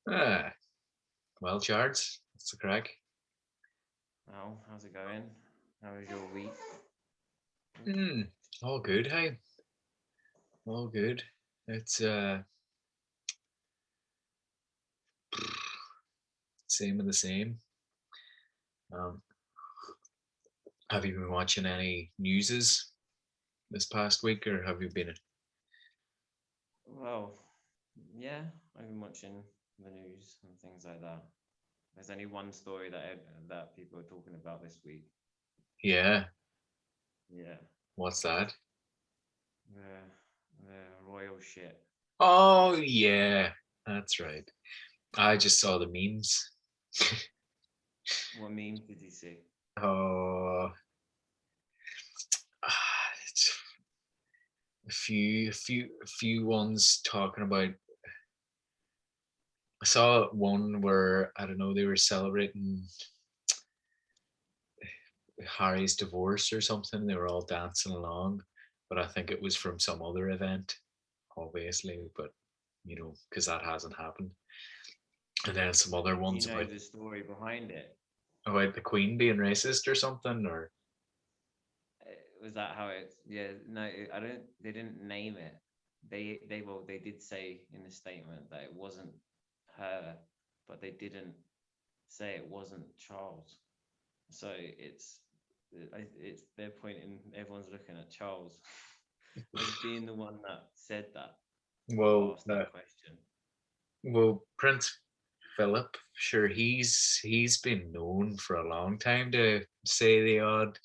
Ah, well, Charles, what's the crack? Oh, how's it going? How was your week? Hmm, all good, hey, all good. It's same of the same. Um, have you been watching any newses this past week, or have you been? Well, yeah, I've been watching the news and things like that. There's only one story that people are talking about this week. Yeah, Yeah, what's that? the royal shit. Oh yeah, that's right. I just saw the memes. What memes did you see? Oh, it's a few ones talking about. I saw one where I don't know they were celebrating Harry's divorce or something. They were all dancing along, but I think it was from some other event, obviously. But because that hasn't happened. And then some other Do you ones know about the story behind it? the Queen being racist or something, or Was that how it? Yeah, no, I don't. They didn't name it. They did say in the statement that it wasn't her, but they didn't say it wasn't Charles. So it's they're pointing. Everyone's looking at Charles as being the one that said that or well, asked that question. Prince Philip. Sure, he's been known for a long time to say the odd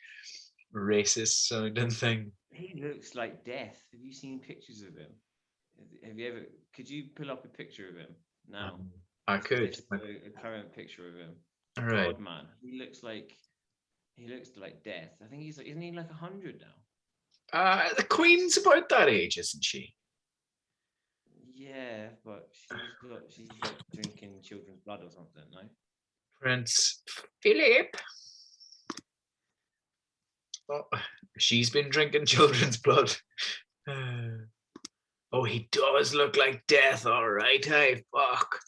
racist sounding thing. He looks like death. Have you seen pictures of him? Have you ever? Could you pull up a picture of him now? Um, I could. This is a current picture of him. All right. God, man, he looks like death. I think he's like, isn't he like 100 now? The Queen's about that age, isn't she? Yeah, but she's like drinking children's blood or something, no? Prince Philip. Oh, she's been drinking children's blood. Oh, he does look like death. All right, hey, fuck.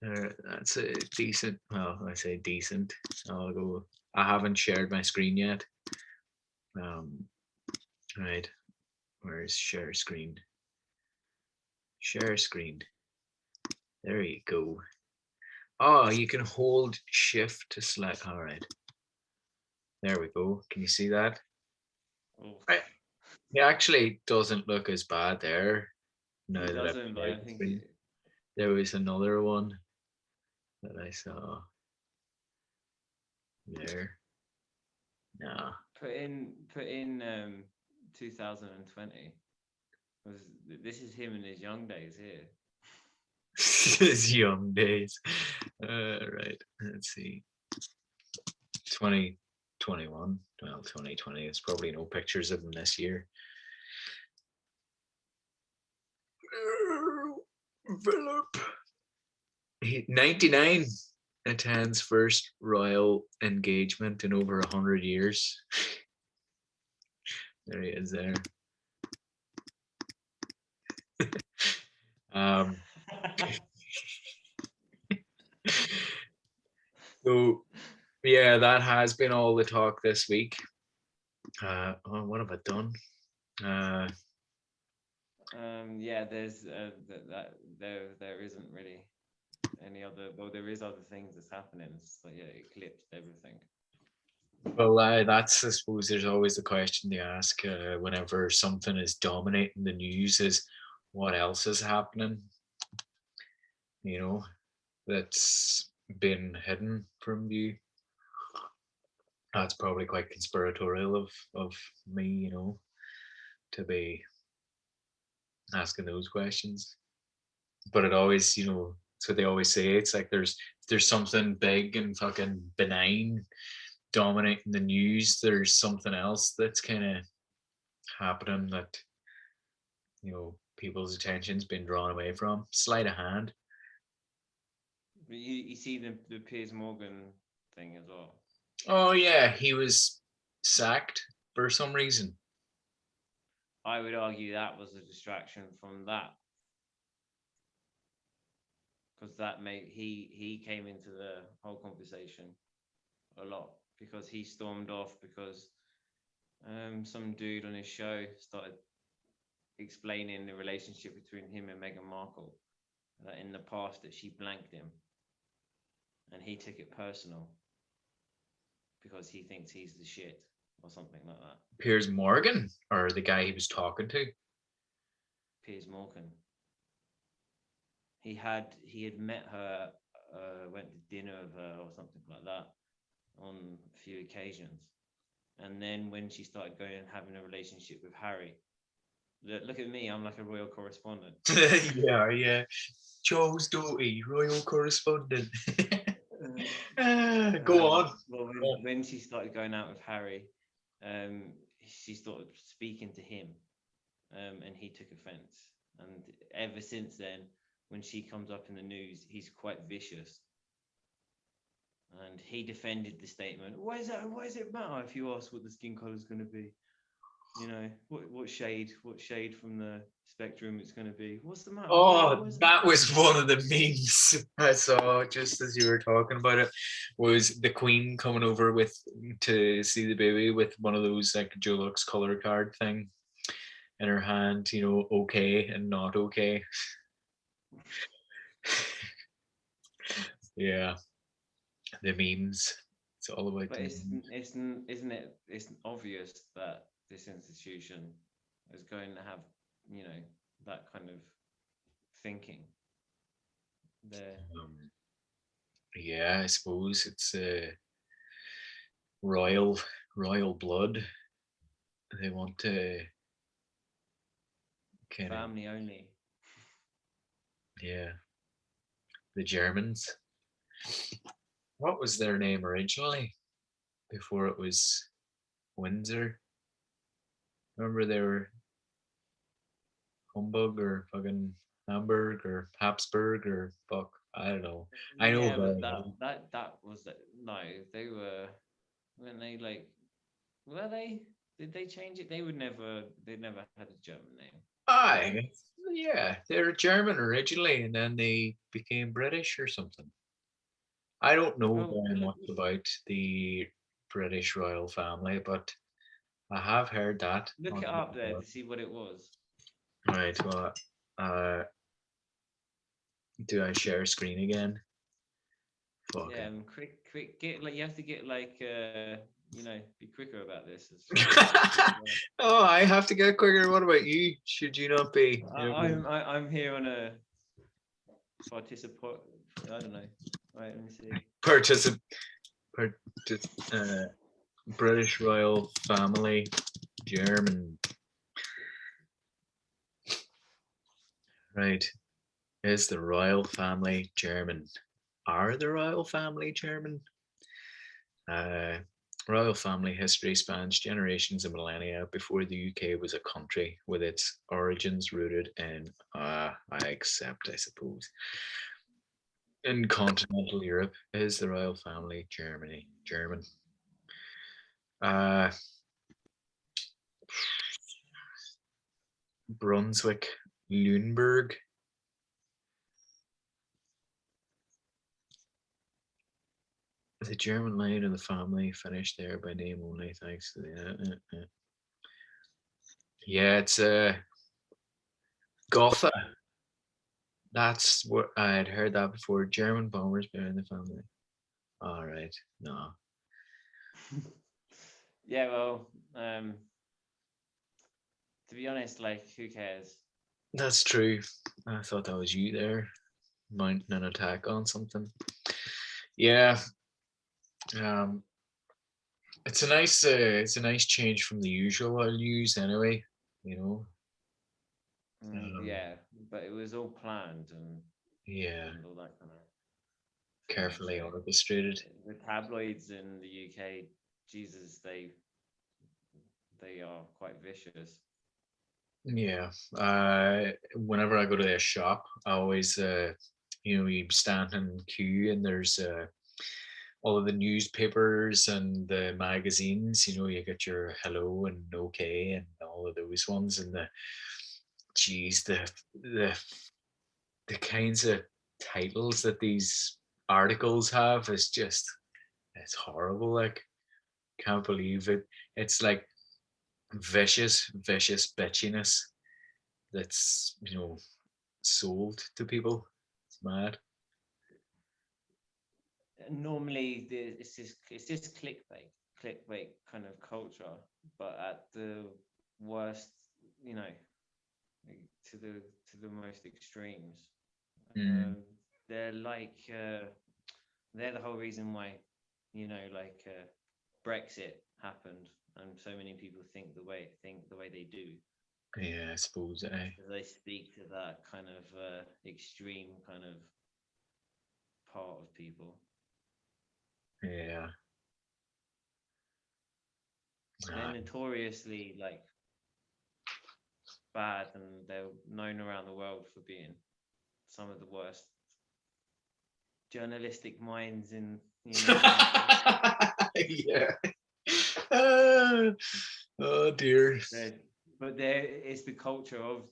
That's a decent. Well, I say decent. I'll go. I haven't shared my screen yet. Um, right. Where's share screen? Share screen. There you go. Oh, you can hold shift to select. All right. There we go. Can you see that? Oh, Right. It actually doesn't look as bad there. Now it that I've doesn't, but shared I the think screen. it. There was another one that I saw there. No. Put in 2020. Was This is him in his young days here. His young days. Right. Let's see. 2021. Well, 2020. There's probably no pictures of him this year. Philip. 99 attends first royal engagement in over 100 years. There he is there. Um, so, yeah, that has been all the talk this week. Oh, what have I done? Uh, Yeah, there's that there isn't really any other. Well, there is other things that's happening. It's like, yeah, it eclipsed everything. well, that's, I suppose, there's always the question they ask whenever something is dominating the news is what else is happening, you know, that's been hidden from you. That's probably quite conspiratorial of me, to be asking those questions. But it always, it's what they always say. It's like there's something big and fucking benign dominating the news. There's something else that's kind of happening that people's attention's been drawn away from. Sleight of hand. But you see the Piers Morgan thing as well. Oh yeah, he was sacked for some reason. I would argue that was a distraction from that because that made he came into the whole conversation a lot because he stormed off because some dude on his show started explaining the relationship between him and Meghan Markle, that in the past that she blanked him, and he took it personal because he thinks he's the shit or something like that. Piers Morgan, or the guy he was talking to? Piers Morgan. He had met her, went to dinner with her or something like that on a few occasions, and then when she started going and having a relationship with Harry, look at me, I'm like a royal correspondent. Yeah, yeah. Joe's Doty, royal correspondent. Go on. Well, when she started going out with Harry, she started speaking to him, and he took offense. And ever since then, when she comes up in the news, he's quite vicious. And he defended the statement. Why is that? Why does it matter if you ask what the skin color is going to be? You know, what shade from the spectrum it's going to be? What's the matter? Oh, that was one of the memes I saw just as you were talking about it. Was the Queen coming over with to see the baby with one of those like Dulux color card thing in her hand, you know, okay and not okay. Yeah, the memes. It's all about But the memes. it's isn't it? It's obvious that this institution is going to have, you know, that kind of thinking there. Um, yeah, I suppose it's royal royal blood. They want to kind of, Family only. yeah, the Germans. What was their name originally before it was Windsor? Remember they were Humbug or fucking Hamburg or Habsburg or fuck, I don't know. I know Yeah, but very that little. that that was no. They were when they like were they? Did they change it? They would never. They never had a German name, did they? I yeah, they're German originally and then they became British or something. I don't know Well, very much about the British royal family, but I have heard that. look it up there to see what it was. Right, well, uh, do I share screen again? Fuck Yeah, it. and quick, get like you have to get like you know, be quicker about this. As well. Oh, I have to get quicker. What about you? Should you not be? I'm here on a participant. I don't know. Right, let me see. Particip- partic- British royal family, German. Right. Is the royal family German? Are the royal family German? Uh, royal family history spans generations and millennia before the UK was a country, with its origins rooted in, I accept, I suppose, in continental Europe. Is the royal family German? Uh, Brunswick, Lüneburg. The German line of the family finished there by name only, thanks to the. Yeah, it's Gotha. That's what I had heard that before. German bombers bearing the family. All right, no, Yeah, well, to be honest, like, who cares? that's true. I thought that was you there, mounting an attack on something. Yeah, um, it's a nice change from the usual I'll use anyway. You know, um, Yeah, but it was all planned yeah, and all that kind of thing. So carefully orchestrated. the tabloids in the UK, Jesus, they are quite vicious. Yeah. Whenever I go to their shop, I always, you know, you stand in queue and there's all of the newspapers and the magazines. You know, you get your Hello and OK and all of those ones, and the, geez, the kinds of titles that these articles have is just, it's horrible. Like, can't believe it. It's like vicious bitchiness that's, sold to people. It's mad. Normally it's just clickbait kind of culture, but at the worst, you know, like, to the most extremes. Mm, Um, they're like they're the whole reason why, like Brexit happened, and so many people think the way they do, yeah, I suppose. because they speak to that kind of extreme kind of part of people. Yeah. They're Aye. notoriously like bad, and they're known around the world for being some of the worst journalistic minds in history. Yeah. Ah, oh dear. There, but there is the culture of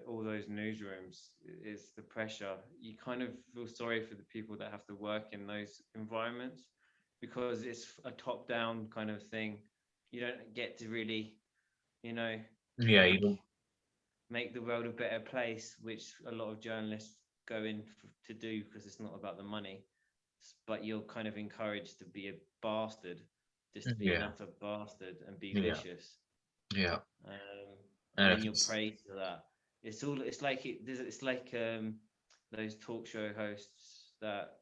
all those newsrooms. Is the pressure. You kind of feel sorry for the people that have to work in those environments, because it's a top-down kind of thing. You don't get to really, you know, Yeah, you make don't. make the world a better place, which a lot of journalists go in to do, because it's not about the money. But you're kind of encouraged to be a bastard, just to be an Yeah, utter bastard and be yeah, vicious. yeah. And And then if you're it's, praised for that. It's like those talk show hosts that,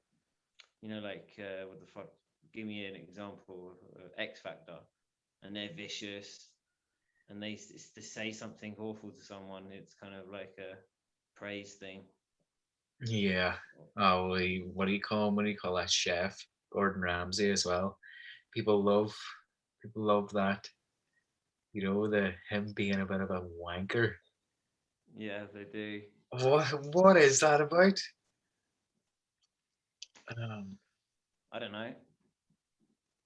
like, what the fuck? Give me an example. X Factor, and they're vicious, and to say something awful to someone. It's kind of like a praise thing. yeah. Oh, what do you call him? What do you call that chef? Gordon Ramsay as well. People love, people love that. The him being a bit of a wanker. Yeah, they do. What is that about? Um, I don't know.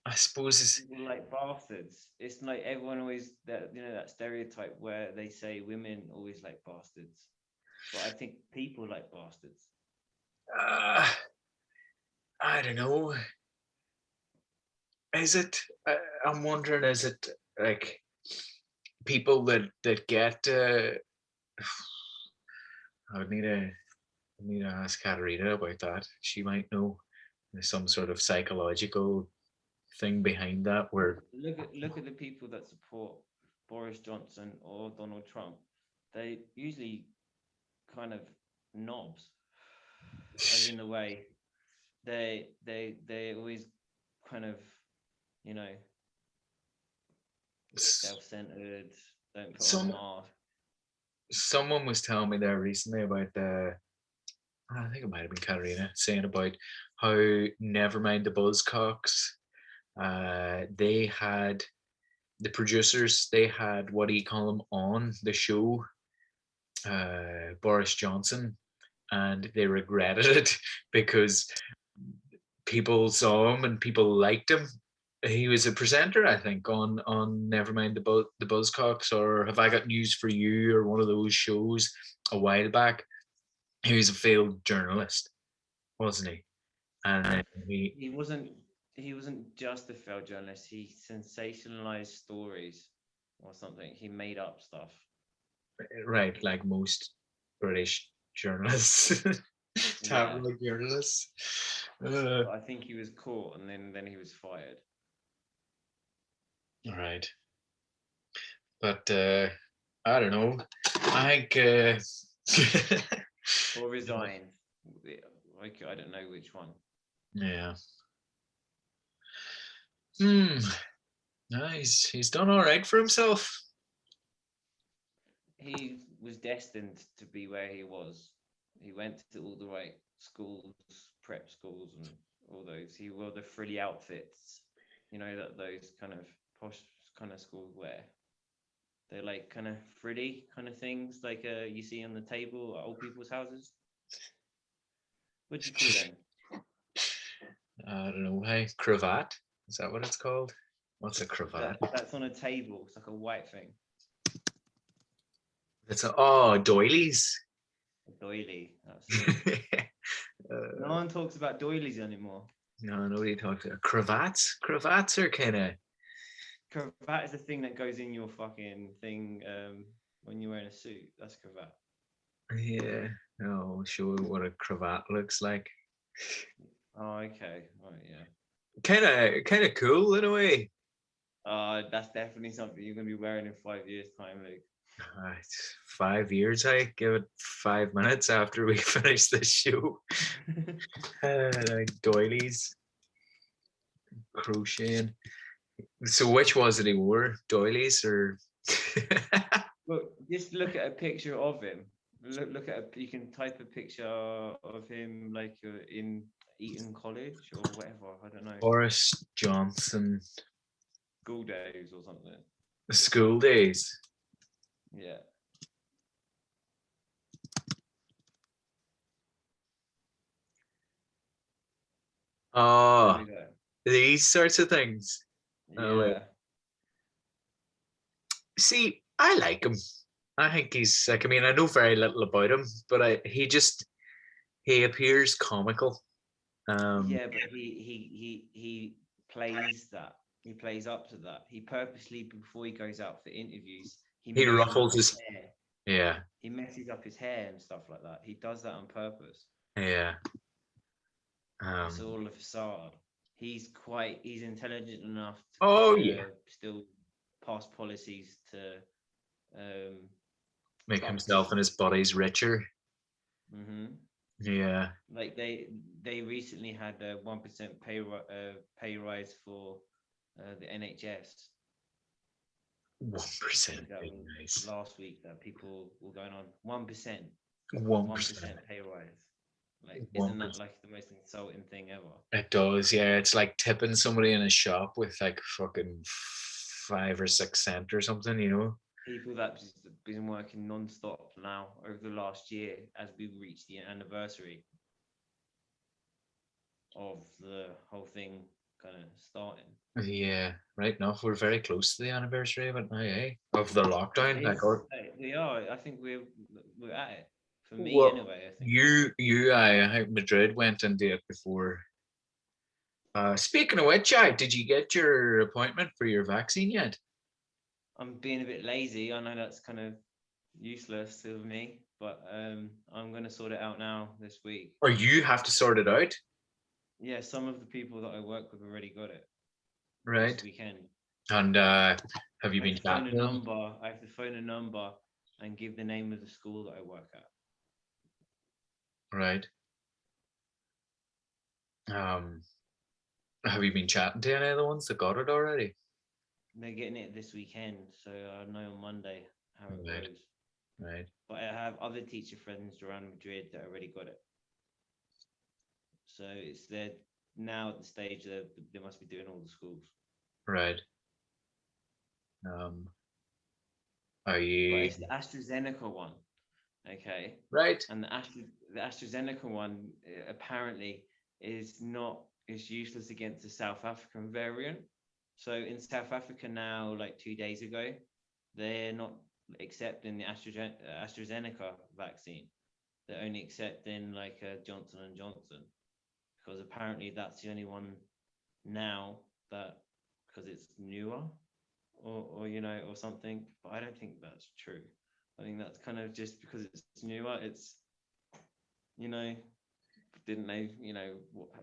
I suppose it's, People like bastards. It's like everyone always, that stereotype where they say women always like bastards, but I think people like bastards. uh, I don't know. Is it? I'm wondering. Is it like people that get? I would need to ask Katerina about that. She might know. There's some sort of psychological thing behind that Look, where look at the people that support Boris Johnson or Donald Trump. They usually kind of knobs, as in the way they always kind of, you know self-centered, don't put on some mask. someone was telling me there recently about the, I think it might have been Katerina saying about how, never mind the Buzzcocks, they had the producers, they had, what do you call them, on the show, Boris Johnson, and they regretted it because people saw him and people liked him. He was a presenter, I think, on Nevermind the Buzzcocks, or Have I Got News for You, or one of those shows a while back. He was a failed journalist, wasn't he? And then he, He wasn't just a failed journalist. He sensationalized stories or something. He made up stuff. right, like most British journalists, Yeah, tabloid journalists. Uh, but I think he was caught, and then he was fired right, but I don't know. I think or resigned. I don't know which one. yeah. Hmm. No, he's done all right for himself. He was destined to be where he was. He went to all the right schools, prep schools, and all those. He wore the frilly outfits, that those kind of posh kind of schools wear. They're like kind of frilly kind of things, like you see on the table at old people's houses. What do you call them? I don't know. Hey, cravat. Is that what it's called? What's a cravat? That's on a table. It's like a white thing. It's a, oh, doilies. A doily. That's it. No one talks about doilies anymore. No, nobody talks about cravats. Cravats are kind of Cravat is the thing that goes in your fucking thing when you're wearing a suit. That's cravat. yeah. No, I'll show you what a cravat looks like. Oh, okay. Right, yeah. Kind of cool in a way. That's definitely something you're gonna be wearing in 5 years' time, Luke. 5 years. I give it 5 minutes after we finish this show. Like doilies, crocheting. So which was it he wore? Doilies or? Look, just look at a picture of him. Look at you can type a picture of him like in Eton College or whatever. I don't know. Boris Johnson. School days or something. School days. Yeah. There Oh, we go. these sorts of things. Oh, wait. Yeah. See, I like him. I think he's like. I mean, I know very little about him, but he appears comical. Yeah, but he plays that. He plays up to that. He purposely, before he goes out for interviews, he He messes up ruffles his his. hair. Yeah, He messes up his hair and stuff like that. He does that on purpose. yeah. It's Um. all a facade. He's intelligent enough Oh yeah. to still pass policies to um, Make trucks. himself and his buddies richer. Hmm. Yeah. Like they recently had a 1% pay rise for the NHS. 1%. That was Nice. last week that people were going on 1%, 1%. 1% pay rise. Like, isn't that 1%. like the most insulting thing ever? It does, yeah. It's like tipping somebody in a shop with like fucking 5 or 6 cents or something, you know? People that just been working non-stop now over the last year as we reach the anniversary of the whole thing kind of starting. Yeah, right enough. We're very close to the anniversary of it now, eh? Of the lockdown. Like, or We are. I think we're at it. For me, well, anyway. I think I think Madrid went into it before. Speaking of which, did you get your appointment for your vaccine yet? I'm being a bit lazy. I know that's kind of useless of me, but I'm gonna sort it out now this week. Or you have to sort it out, Yeah, some of the people that I work with already got it this right? weekend. And have you I have been to phone a chatting to them? number. I have to phone a number and give the name of the school that I work at. Right. Um, have you been chatting to any of the ones that got it already? They're getting it this weekend, so I'll know on Monday how it Right, goes. right, But I have other teacher friends around Madrid that already got it. So it's they're now at the stage that they must be doing all the schools. right. Are But you it's the AstraZeneca one, okay? right? And the AstraZeneca one apparently is useless against the South African variant. So in South Africa now, like 2 days ago, they're not accepting the AstraZeneca vaccine. They're only accepting like Johnson and Johnson because apparently that's the only one now that because it's newer or or something. But I don't think that's true. I think that's kind of just because it's newer. It's you know didn't they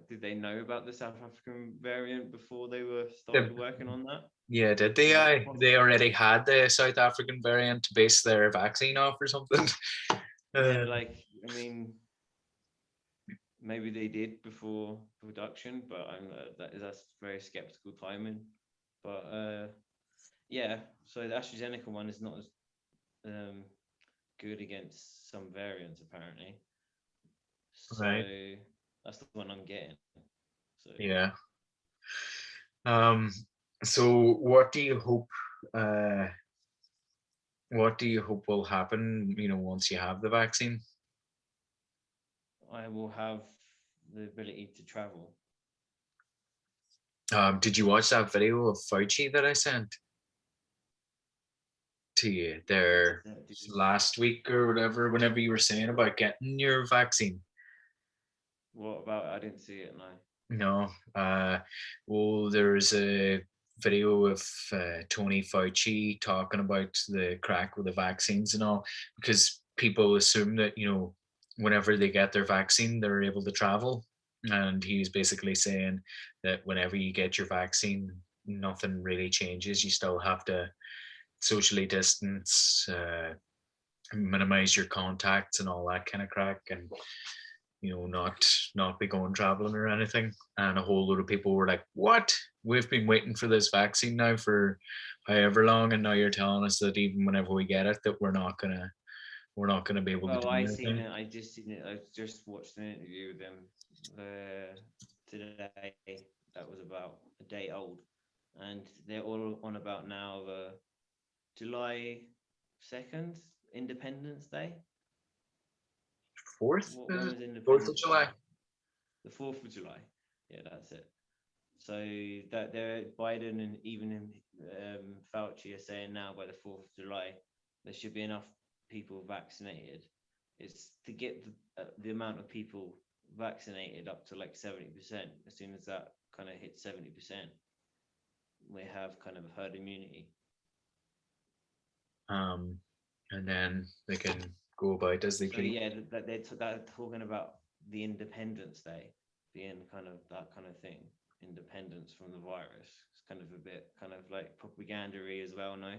did they know about the South African variant before they were The- started working on that? yeah, did they? Is that They possible? already had the South African variant to base their vaccine off or something. Yeah, Uh, like I mean, maybe they did before production, but that's very skeptical timing. But yeah, so the AstraZeneca one is not as um, good against some variants apparently. right. So that's the one I'm getting. So Yeah. Um. So, what do you hope? Uh, what do you hope will happen? You know, once you have the vaccine. I will have the ability to travel. Did you watch that video of Fauci that I sent to you there Did you, last week or whatever? Whenever you were saying about getting your vaccine. What about? I didn't see it. No. No. Well, there's a video of Tony Fauci talking about the crack with the vaccines and all, because people assume that, whenever they get their vaccine, they're able to travel. And he's basically saying that whenever you get your vaccine, nothing really changes. You still have to socially distance, minimize your contacts and all that kind of crack. And not be going traveling or anything. And a whole load of people were like, "What? We've been waiting for this vaccine now for however long, and now you're telling us that even whenever we get it, that we're not gonna be able to Well, do I seen anything." it. I just seen it. I just watched an interview with him today. That was about a day old, and they're all on about now the July 2nd, Independence Day. Fourth, When is was it? Fourth of Independence Day? July. The 4th of July. Yeah, that's it. So that they're Biden and even Fauci are saying now by the 4th of July there should be enough people vaccinated. It's to get the amount of people vaccinated up to like 70%. As soon as that kind of hits 70%, we have kind of herd immunity. And then they can go about as they So please. yeah, they're talking about the Independence Day being kind of that kind of thing, independence from the virus. It's kind of a bit kind of like propagandary as well, no?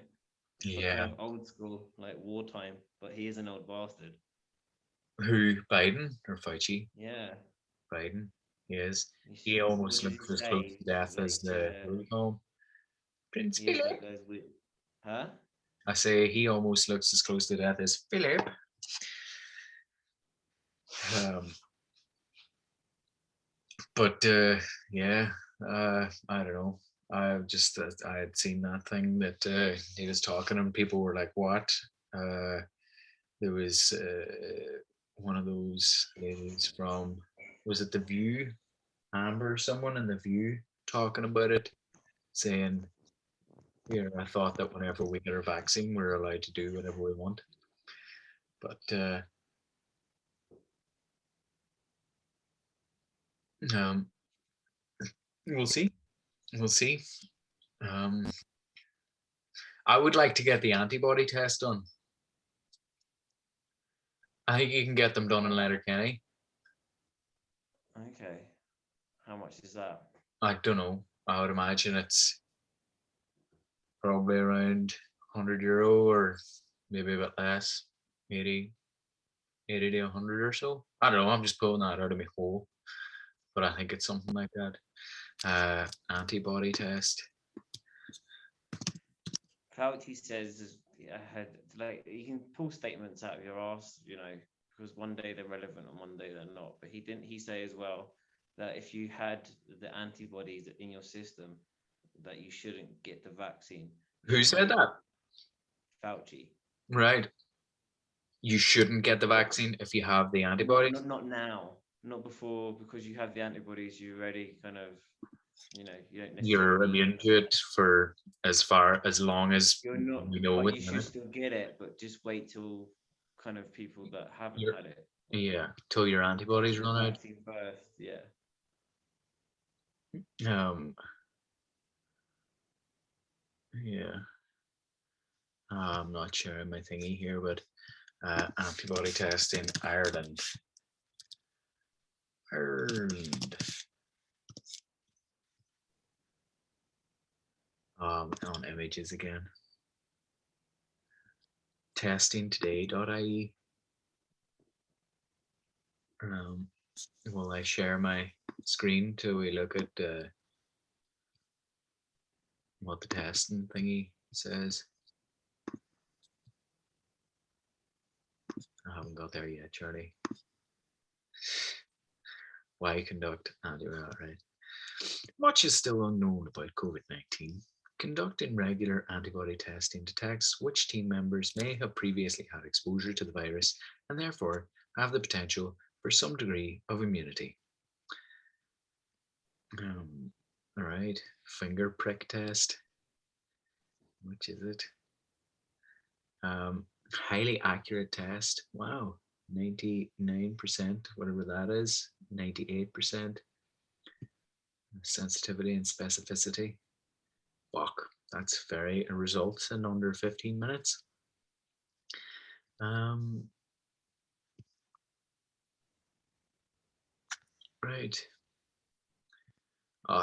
But kind Yeah. of old school, like wartime. But he is an old bastard. Who? Biden or Fauci? Yeah. Biden. He is. He He's, what almost does he looks as close say? to death as Like, the what do you call him? Prince he has Philip. like those weird, huh? I say he almost looks as close to death as Philip. Um, but yeah, I don't know. I had seen that thing that he was talking, and people were like, "What?" Uh, there was one of those ladies from, was it The View? Amber, someone in The View, talking about it, saying, "Here, I thought that whenever we get our vaccine, we're allowed to do whatever we want." But um, we'll see. We'll see. Um, I would like to get the antibody test done. I think you can get them done in Letterkenny. Okay. How much is that? I don't know. I would imagine it's probably around €100 or maybe a bit less, 80, 80 to 100 or so. I don't know. I'm just pulling that out of my hole, but I think it's something like that. Antibody test. Fauci says I had like you can pull statements out of your ass, because one day they're relevant and one day they're not. But he didn't. He say as well that if you had the antibodies in your system, that you shouldn't get the vaccine. You Who should said wait. that? Fauci. Right. You shouldn't get the vaccine if you have the antibodies. Not now, not before, because you have the antibodies. You already kind of, you don't necessarily You're need immune it. to it for as long as You're not, we know but you within should it. still get it. But just wait till kind of people that haven't You're, had it yeah, till your antibodies get the run vaccine first. Yeah. out. Yeah. I'm not sharing my thingy here, but antibody test in Ireland. Ireland. On images again. Testingtoday.ie. Um, will I share my screen till we look at what the testing thingy says? I haven't got there yet, Charlie. Why conduct right? Much is still unknown about COVID-19. Conducting regular antibody testing detects which team members may have previously had exposure to the virus and therefore have the potential for some degree of immunity. All right, finger prick test. Which is it? Highly accurate test. Wow. 99%, whatever that is, 98% sensitivity and specificity. Fuck, that's very results in under 15 minutes. Um, right.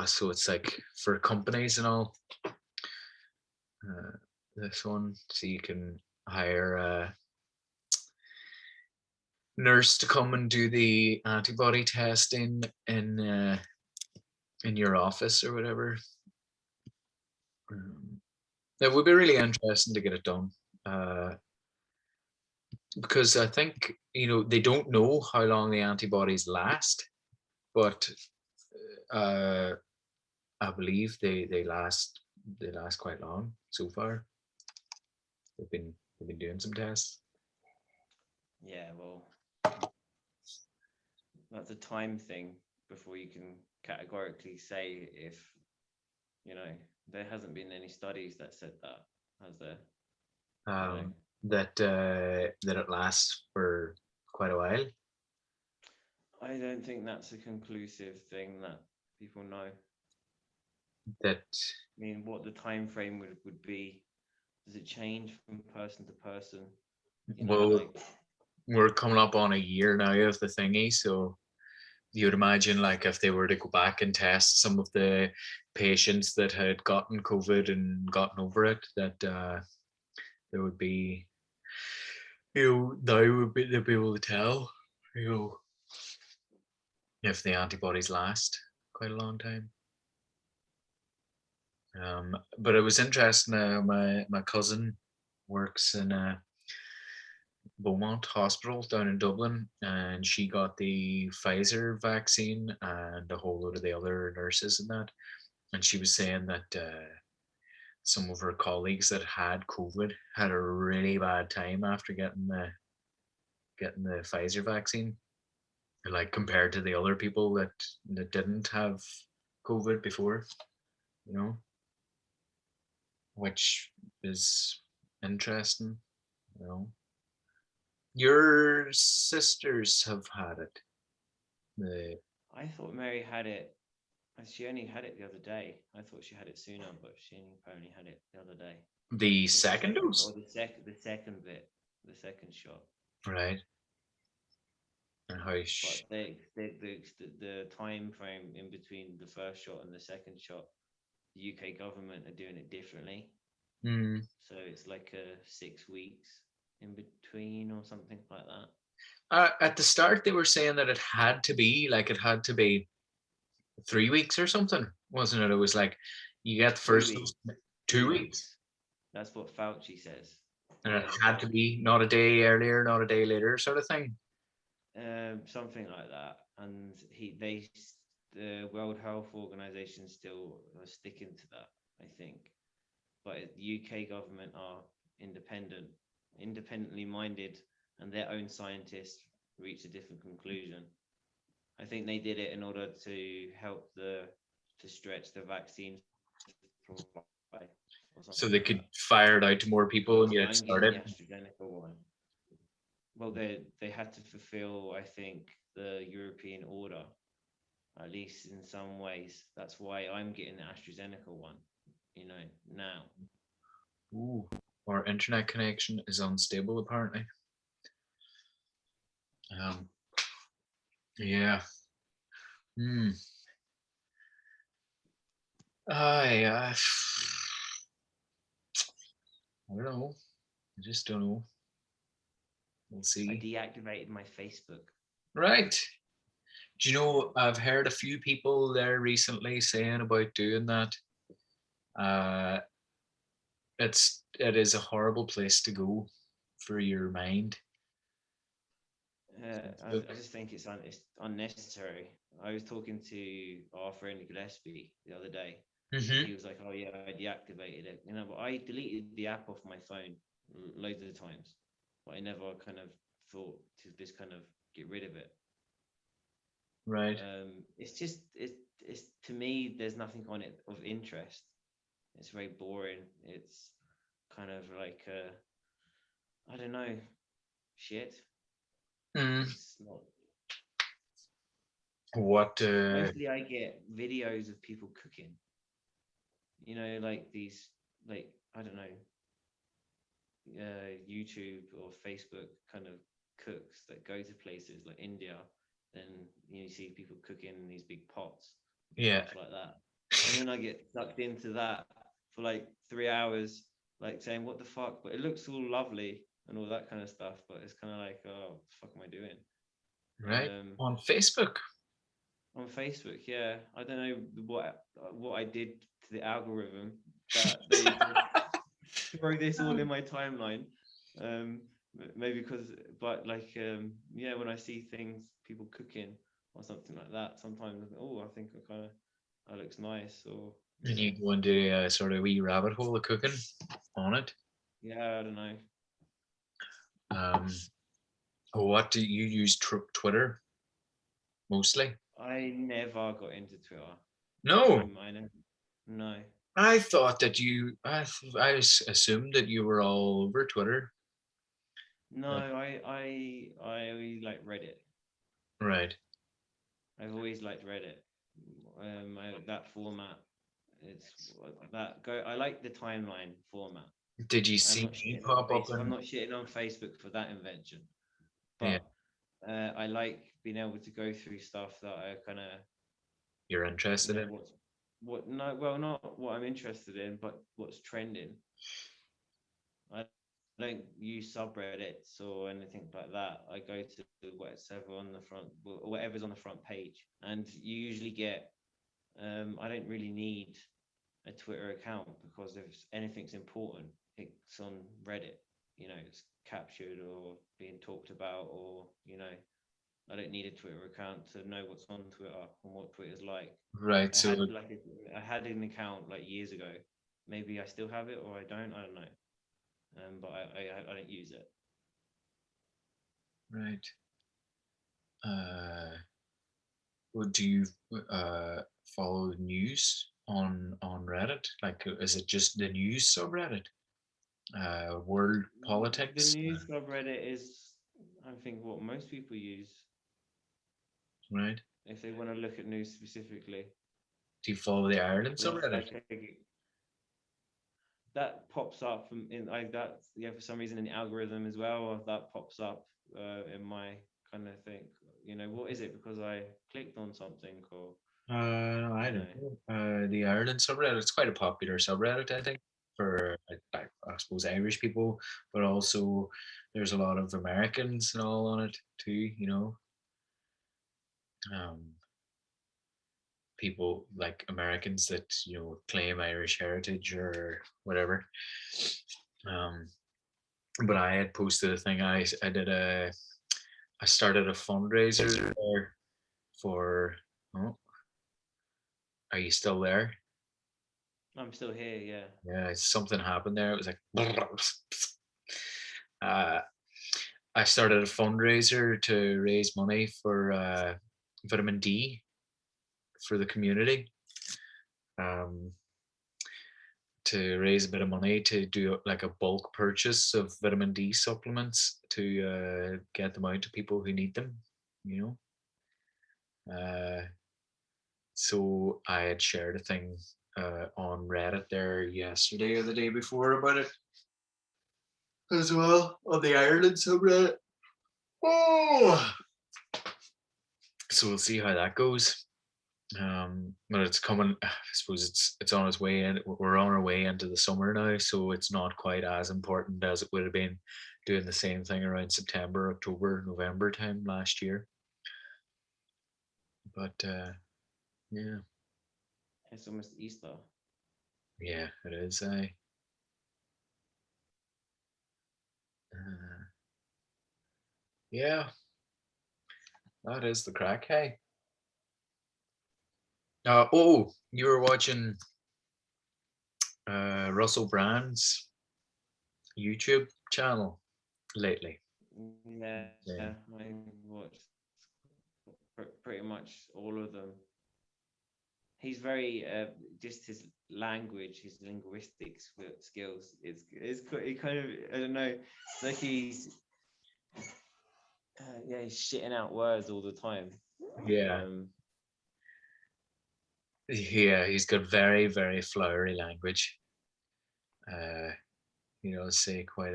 So it's like for companies and all. Uh, this one, so you can hire a nurse to come and do the antibody testing in your office or whatever. Um, it would be really interesting to get it done, uh, because I think they don't know how long the antibodies last, but uh, I believe they last quite long so far. They've been doing some tests. Yeah, well, that's a time thing before you can categorically say if, you know, there hasn't been any studies that said that, has there? You know, Um, that it lasts for quite a while. I don't think that's a conclusive thing that people know. That I mean, what the time frame would be, does it change from person to person? You know, well, like, we're coming up on a year now of the thingy, so you would imagine like if they were to go back and test some of the patients that had gotten COVID and gotten over it, that there would be, they would be they'd be able to tell, you know, if the antibodies last quite a long time. But it was interesting. My cousin works in a Beaumont Hospital down in Dublin, and she got the Pfizer vaccine, and a whole load of the other nurses in that. And she was saying that some of her colleagues that had COVID had a really bad time after getting the Pfizer vaccine, like compared to the other people that didn't have COVID before, you know, which is interesting, you know. Your sisters have had it. The I thought Mary had it. She only had it the other day. I thought she had it sooner, but she apparently had it the other day. the Or the second second, or dose, the second bit, the second shot. right? And how But the time frame in between the first shot and the second shot, the UK government are doing it differently. mm, So it's like 6 weeks in between or something like that. at the start they were saying that it had to be 3 weeks or something, wasn't it? It was like you get the Two first dose, weeks. two Two weeks, weeks. That's what Fauci says. and it Yes, had to be not a day earlier, not a day later, sort of thing. something like that. And the World Health Organization still are sticking to that, I think. But the UK government are independently minded, and their own scientists reached a different conclusion. I think they did it in order to help to stretch the vaccine supply or something So like they that. could fire it out to more So people and obviously, get it I'm getting the started. AstraZeneca one. Well, they had to fulfill, I think, the European order, at least in some ways. That's why I'm getting the AstraZeneca one. Now. Ooh, our internet connection is unstable apparently. Um, yeah. Hmm. I don't know. I just don't know. We'll I see. deactivated my Facebook. Right. Do you know, I've heard a few people there recently saying about doing that. Uh, it is a horrible place to go for your mind. I just think it's unnecessary. I was talking to our friend Gillespie the other day, and Mm-hmm. he was like, "Oh yeah, I deactivated it." But I deleted the app off my phone loads of times, but I never kind of thought to just kind of get rid of it. Right. It's to me, there's nothing on it of interest. It's very boring. It's kind of like I don't know, shit. Mm. It's not. What? Mostly, I get videos of people cooking. Like these, like I don't know, YouTube or Facebook kind of cooks that go to places like India, then you see people cooking in these big pots and Yeah. stuff like that. And then I get sucked into that for like 3 hours, like saying, what the fuck? But it looks all lovely and all that kind of stuff. But it's kind of like, oh, what the fuck am I doing? Right. Um, On Facebook. on Facebook, yeah. I don't know what I did to the algorithm that they just throw this all in my timeline. Um, maybe because, but like, yeah, when I see things, people cooking or something like that, sometimes I think, oh, I think I kind of that looks nice, or And yeah, you go into a sort of wee rabbit hole of cooking on it. yeah, I don't know. Um, what do you use Twitter mostly? I never got into Twitter. No, I never, no, I thought that I assumed that you were all over Twitter. no. Uh, I always like Reddit. right. I've always liked Reddit. That format. It's that go. I like the timeline format. Did you I'm see not me shitting on pop up Facebook. I'm in? not shitting on Facebook for that invention, Yeah, but I like being able to go through stuff that I kind of, you're interested in? what no, well, not what I'm interested in, but what's trending. I don't use subreddits or anything like that. I go to whatever on the front, whatever's on the front page, and you usually get. I don't really need a Twitter account because if anything's important, it's on Reddit. It's captured or being talked about, or I don't need a Twitter account to know what's on Twitter and what Twitter's like. Right. I So had like I had an account like years ago. Maybe I still have it or I don't. I don't know. But I don't use it. right. Uh, do you uh follow news on Reddit? Like, is it just the news subreddit? World The politics, news subreddit is, I think, what most people use right? if they want to look at news specifically. Do you follow the Ireland But that's subreddit? like that pops up in like that, yeah, for some reason in the algorithm as well, or that pops up in my kind of thing. What is it? Because I clicked on something, or I you don't know. know. The Ireland subreddit. It's quite a popular subreddit, I think, for I suppose Irish people, but also there's a lot of Americans and all on it too. Um, people like Americans that claim Irish heritage or whatever. Um, but I had posted a thing. I did I started a fundraiser there for. Oh, are you still there? I'm still here, yeah. Yeah, something happened there. It was like, uh, I started a fundraiser to raise money for vitamin D for the community. Um, to raise a bit of money to do like a bulk purchase of vitamin D supplements to get them out to people who need them. You know, so I had shared a thing on Reddit there yesterday or the day before about it as well on the Ireland subreddit. Oh, so we'll see how that goes. But it's coming. I suppose it's on its way in. We're on our way into the summer now, so it's not quite as important as it would have been doing the same thing around September, October, November time last year. But yeah, It's almost Easter. yeah, it is. Uh, yeah, that is the crack. Hey, oh, you were watching Russell Brand's YouTube channel lately. Yeah, Yeah. I watched pretty much all of them. He's very just his language, his linguistics skills is he kind of, I don't know, it's like yeah, he's shitting out words all the time. Yeah, Um, yeah, he's got very, very flowery language. Uh, say quite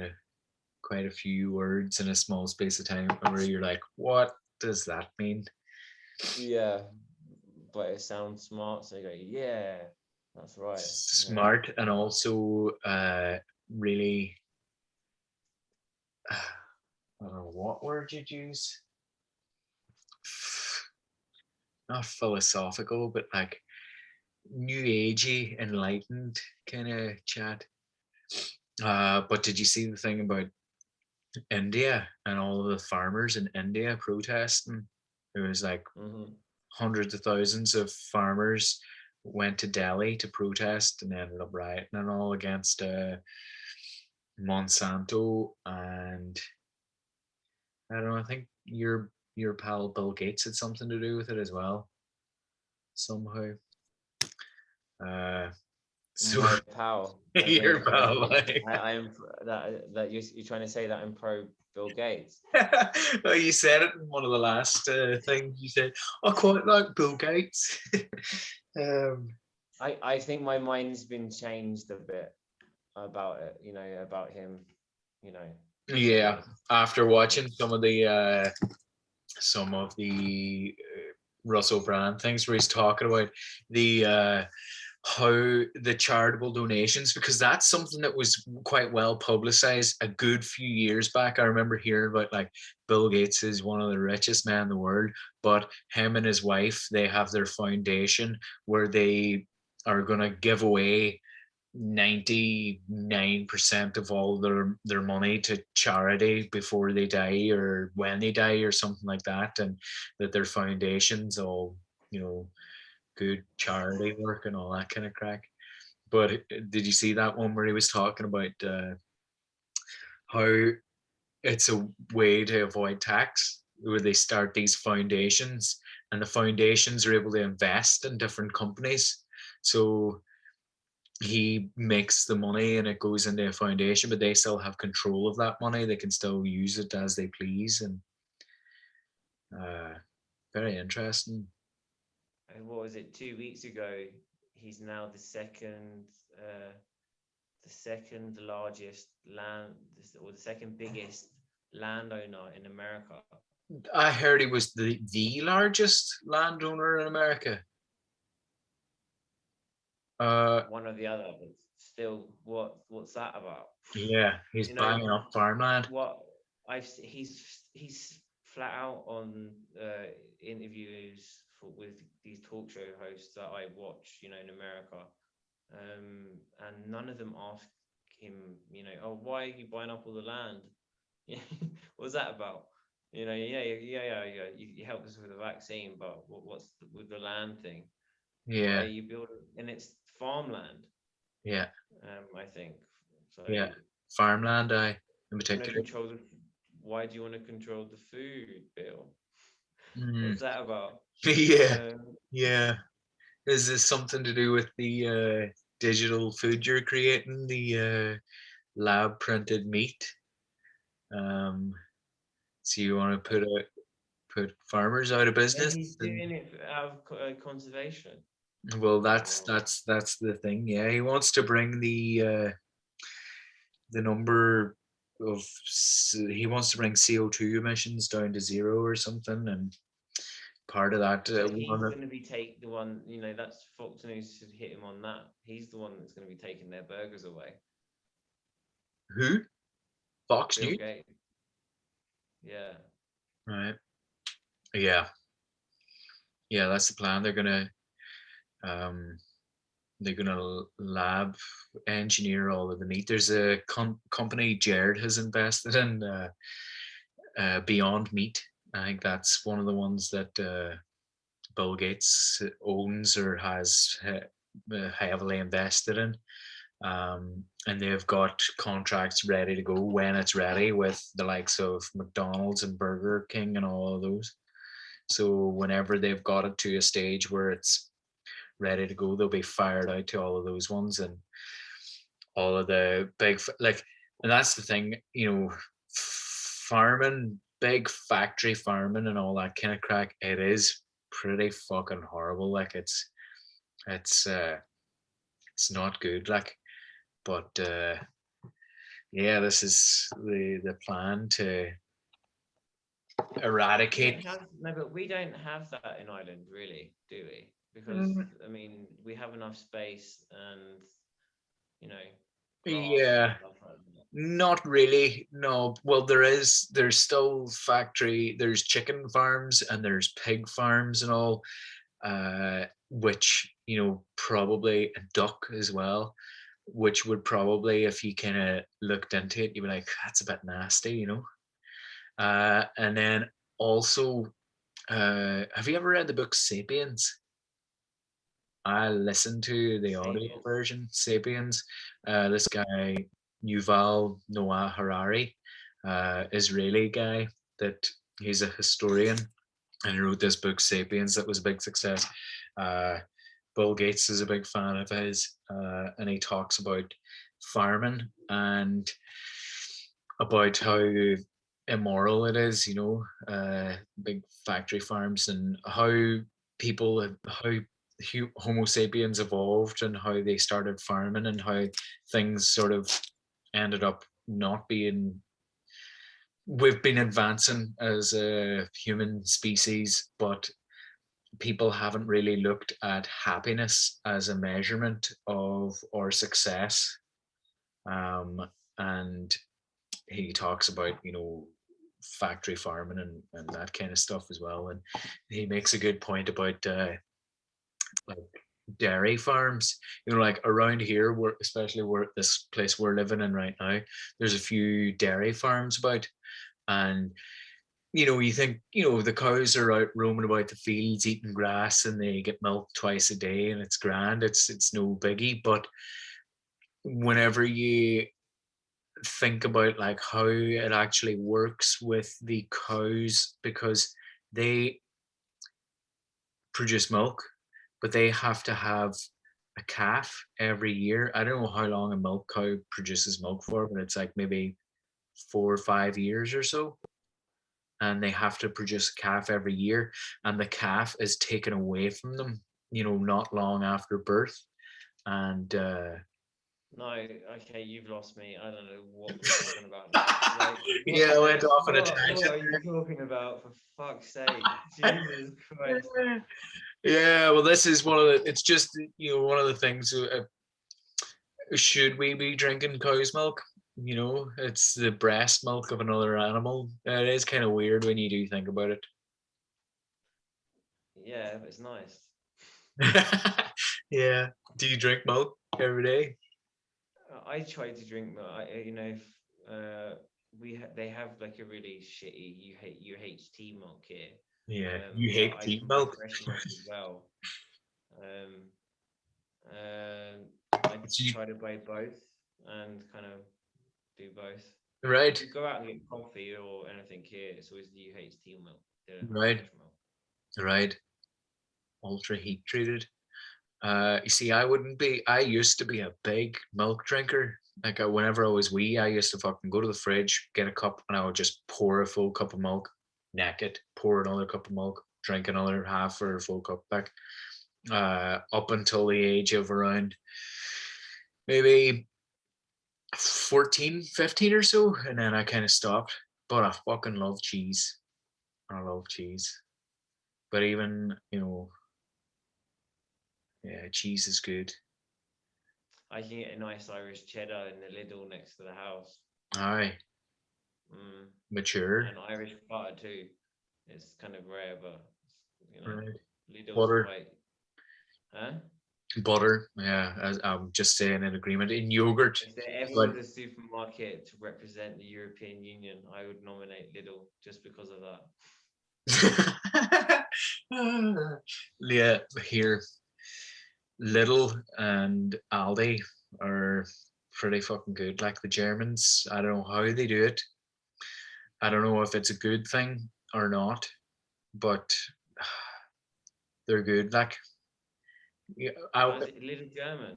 a few words in a small space of time where you're like, what does that mean? yeah, but it sounds smart, so you go, yeah, that's right. Yeah. Smart and also really, I don't know what word you'd use. Not philosophical, but like new agey, enlightened kind of chat. But did you see the thing about India and all of the farmers in India protesting? It was like Hmm. hundreds of thousands of farmers went to Delhi to protest and ended up rioting and all against Monsanto and I don't know. I think your pal Bill Gates had something to do with it as well somehow. Uh, so My pal, as your in, pal, like, I am that you're trying to say that I'm pro Bill Gates. well, you said it in one of the last things. You said I quite like Bill Gates. um, I think my mind's been changed a bit about it, about him, you know. yeah, Um, after watching it's some of the Russell Brand things where he's talking about the how the charitable donations, because that's something that was quite well publicized a good few years back. I remember hearing about like Bill Gates is one of the richest men in the world, but him and his wife, they have their foundation where they are going to give away 99% of all their money to charity before they die or when they die or something like that, and that their foundations all you know good charity work and all that kind of crack. But did you see that one where he was talking about how it's a way to avoid tax, where they start these foundations and the foundations are able to invest in different companies. So he makes the money and it goes into a foundation, but they still have control of that money. They can still use it as they please. And uh, very interesting. what was it, 2 weeks ago? He's now the second largest or the second biggest landowner in America. I heard he was the largest landowner in America. Uh, One or the other, but still, what's that about? yeah, he's You know buying up farmland. what he's flat out on interviews with these talk show hosts that I watch, in America, and none of them ask him, oh, why are you buying up all the land? Yeah, what's that about? Yeah. You helped us with the vaccine, but what's with the land thing? Why Yeah, are you building? And it's farmland, yeah, I think. So yeah. Farmland, I in want to particular. control the. Why do you want to control the food bill? Mm. What's that about? Yeah, Um, yeah. Is this something to do with the digital food you're creating, the lab printed meat? Um, so you want to put farmers out of yeah, business, he's and doing it out of conservation. well, that's Or that's that's the thing. Yeah, he wants to bring the number of he wants to bring CO2 emissions down to zero or something, and part of that but one he's of going to be the one. That's Fox News should hit him on that. He's the one that's going to be taking their burgers away. who Fox Bill News, Gates. Yeah. right? Yeah, yeah, that's the plan. Um, they're gonna lab engineer all of the meat. There's a company Jared has invested in Beyond Meat. I think that's one of the ones that Bill Gates owns or has heavily invested in. And they've got contracts ready to go when it's ready with the likes of McDonald's and Burger King and all of those. So whenever they've got it to a stage where it's ready to go, they'll be fired out to all of those ones and all of the big like. And that's the thing, farming. big factory farming and all that kind of crack, it is pretty fucking horrible. Like it's uh it's not good. Like, but yeah, this is the plan to We eradicate. don't have no, but we don't have that in Ireland, really, do we? Because Mm, I mean, we have enough space and you know, grass and yeah, stuff like that. not really. No. Well, there's still factory. There's chicken farms and there's pig farms and all. Which probably a duck as well, which would probably, if you kind of looked into it, you'd be like, that's a bit nasty. And then also, have you ever read the book Sapiens? I listened to the audio Sapiens. version, Sapiens. This guy, Yuval Noah Harari, Israeli guy, that he's a historian, and he wrote this book, Sapiens, that was a big success. Uh, Bill Gates is a big fan of his, and he talks about farming and about how immoral it is, big factory farms, and how how Homo sapiens evolved and how they started farming and how things sort of ended up not being. We've been advancing as a human species, but people haven't really looked at happiness as a measurement of our success. And he talks about factory farming and that kind of stuff as well, and he makes a good point about like dairy farms, like around here, where especially where this place we're living in right now, there's a few dairy farms about. And you think, the cows are out roaming about the fields eating grass and they get milk twice a day and it's grand, it's no biggie. But whenever you think about like how it actually works with the cows, because they produce milk, but they have to have a calf every year. I don't know how long a milk cow produces milk for, but it's like maybe 4 or 5 years or so. And they have to produce a calf every year, and the calf is taken away from them, not long after birth. And No, okay, you've lost me. I don't know what we're talking about now. Like, what yeah, I went off on a what tangent are you talking about, for fuck's sake? Jesus Christ. there. Yeah, well, this is one of the. It's just one of the things. Should we be drinking cow's milk? It's the breast milk of another animal. It is kind of weird when you do think about it. Yeah, it's nice. Yeah. Do you drink milk every day? I try to drink, they have like a really shitty UHT milk here, Yeah. You but hate I peat drink milk? fresh milk as well. Um, I So you, try to buy both and kind of do both. If right. we go out and get coffee or anything here, it's always the UHT milk, the Right. fresh milk. Right. Ultra heat treated. You see, I wouldn't be. I used to be a big milk drinker. Like whenever I was wee, I used to fucking go to the fridge, get a cup, and I would just pour a full cup of milk, neck it, pour another cup of milk, drink another half or a full cup back. Up until the age of around maybe 14, 15 or so, and then I kind of stopped. But I fucking love cheese. I love cheese. But even, yeah, cheese is good. I can get a nice Irish cheddar in the Lidl next to the house. Aye, Mm. mature. And Irish butter too. It's kind of rare, but Right. Lidl's Butter. quite, huh? Butter. Yeah, as I'm just saying in agreement. In yogurt. If there ever But was a supermarket to represent the European Union, I would nominate Lidl just because of that. yeah, here Lidl and Aldi are pretty fucking good. Like the Germans, I don't know how they do it. I don't know if it's a good thing or not, but they're good. Like, yeah, Oh, is it Lidl German?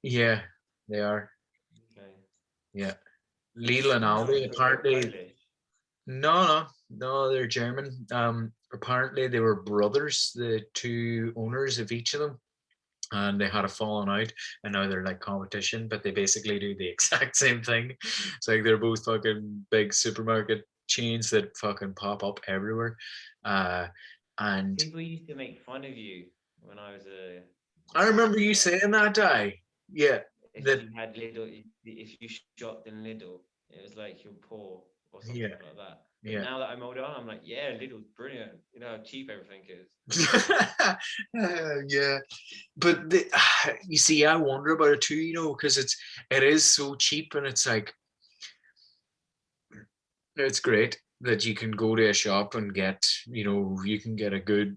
yeah, they are. Okay. Yeah, Lidl and I thought Aldi they were apparently. Polish. No, they're German. Apparently they were brothers, the two owners of each of them, and they had a falling out, and now they're like competition, but they basically do the exact same thing. It's like they're both fucking big supermarket chains that fucking pop up everywhere. Uh, and People used to make fun of you when I was I a remember you like saying that, guy. Yeah, if that you had Lidl, if you shopped in Lidl, it was like you're poor or yeah, something like that. But yeah. now that I'm older, I'm like, yeah, Lidl's brilliant. You know how cheap everything is. Yeah, but you see, I wonder about it too, because it is so cheap, and it's like it's great that you can go to a shop and you can get a good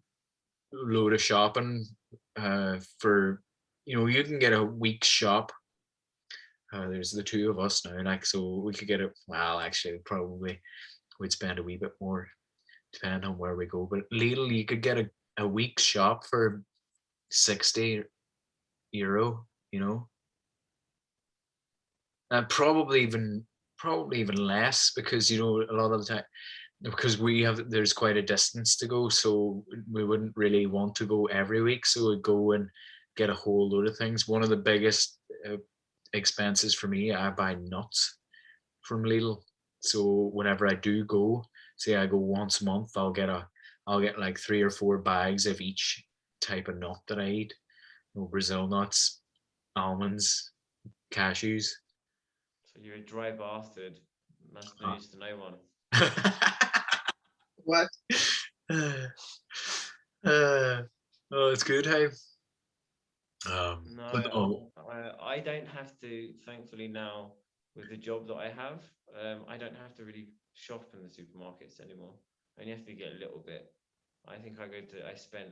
load of shopping for, you can get a week's shop. There's the two of us now, like, so we could get it. Well, actually, probably we'd spend a wee bit more, depending on where we go. But Lidl, you could get a week's shop for 60 euro. You know, and probably even less, because a lot of the time, because there's quite a distance to go, so we wouldn't really want to go every week, so we'd go and get a whole load of things. One of the biggest expenses for me, I buy nuts from Lidl. So whenever I do go, say I go once a month, I'll get like 3 or 4 bags of each type of nut that I eat. Brazil nuts, almonds, cashews. So you're a dry bastard. That's news to no one. What? Uh, oh, it's good, hey. But No, no, I don't have to, thankfully now, with the job that I have, I don't have to really shop in the supermarkets anymore. I only have to get a little bit. I spent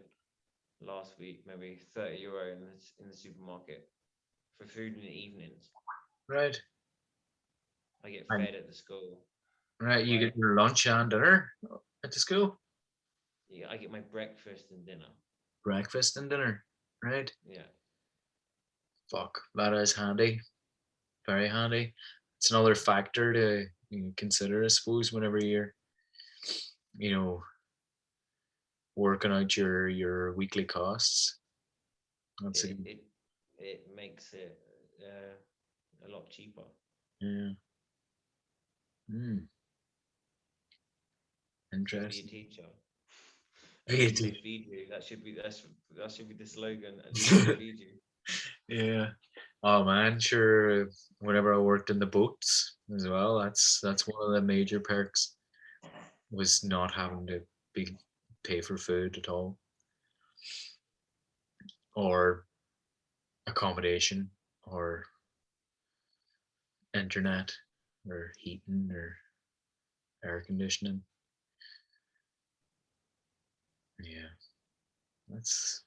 last week maybe 30 euro in the supermarket for food in the evenings. right, I get I'm fed at the school, right. You right? get your lunch and dinner at the school, Yeah, I get my breakfast and dinner. breakfast and dinner, right? Yeah. Fuck, that is handy, very handy. It's another factor to consider, I suppose, whenever you're, you know, working out your weekly costs. That's a It good, it it makes it a lot cheaper. yeah. Mm, So be a interesting. teacher. At least they Really? feed you. That should be the slogan. At least they feed you. Yeah. Oh man, sure. Whenever I worked in the boats as well, that's one of the major perks, was not having to be pay for food at all, or accommodation, or internet, or heating, or air conditioning. Yeah, that's